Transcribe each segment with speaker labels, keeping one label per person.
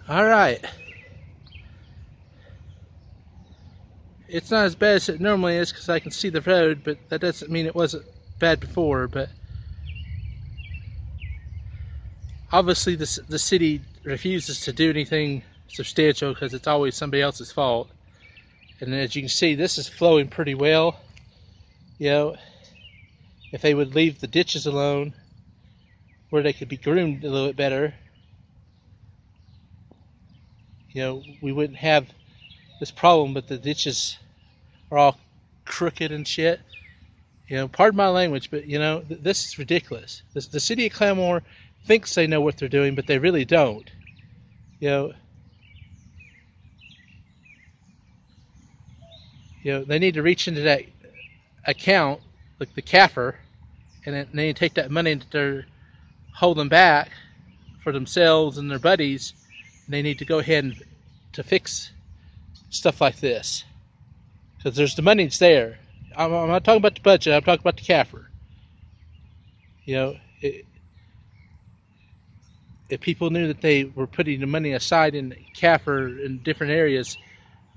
Speaker 1: Alright. It's not as bad as it normally is because I can see the road, but that doesn't mean it wasn't bad before. But obviously the city refuses to do anything substantial because it's always somebody else's fault. And as you can see, this is flowing pretty well. You know, if they would leave the ditches alone where they could be groomed a little bit better, you know, we wouldn't have this problem. But the ditches are all crooked and shit. You know, pardon my language, but you know, this is ridiculous. The city of Claremore thinks they know what they're doing, but they really don't. You know, they need to reach into that account, like the CAFR, and then they take that money that they're holding back for themselves and their buddies, and they need to go ahead and to fix stuff like this. Because there's the money's there. I'm not talking about the budget, I'm talking about the CAFR. You know, if people knew that they were putting the money aside in CAFR in different areas,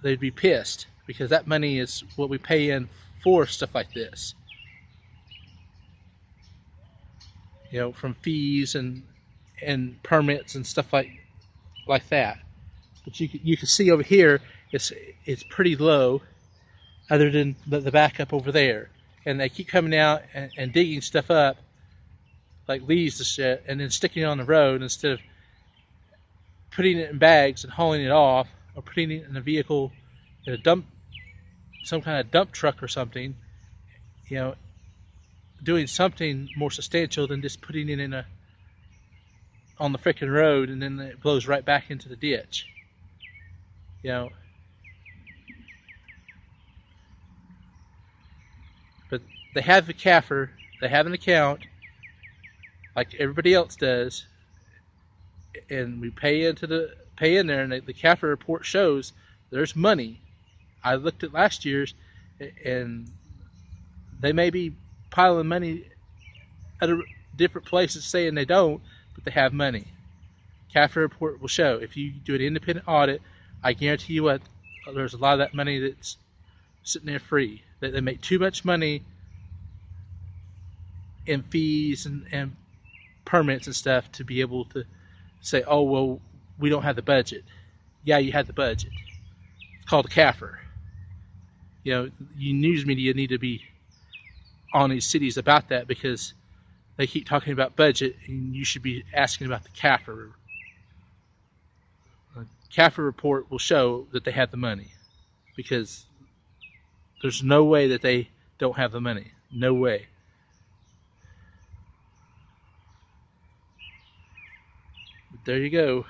Speaker 1: they'd be pissed. Because that money is what we pay in for stuff like this. You know, from fees and permits and stuff like that. But you can see over here, it's pretty low, other than the backup over there. And they keep coming out and digging stuff up, like leaves and shit, and then sticking it on the road instead of putting it in bags and hauling it off, or putting it in a vehicle, in a dump, some kind of dump truck or something. You know, doing something more substantial than just putting it in on the frickin' road and then it blows right back into the ditch. You know, but they have the CAFR, they have an account like everybody else does, and we pay in there, and the CAFR report shows there's money. I looked at last year's, and they may be piling money at different places saying they don't, but they have money. CAFR report will show. If you do an independent audit, I guarantee you what, there's a lot of that money that's sitting there free. They make too much money in fees and permits and stuff to be able to say, oh, well, we don't have the budget. Yeah, you had the budget. It's called a CAFR. You know, you news media need to be on these cities about that, because they keep talking about budget, and you should be asking about the CAFR. The CAFR report will show that they have the money, because there's no way that they don't have the money. No way. But there you go.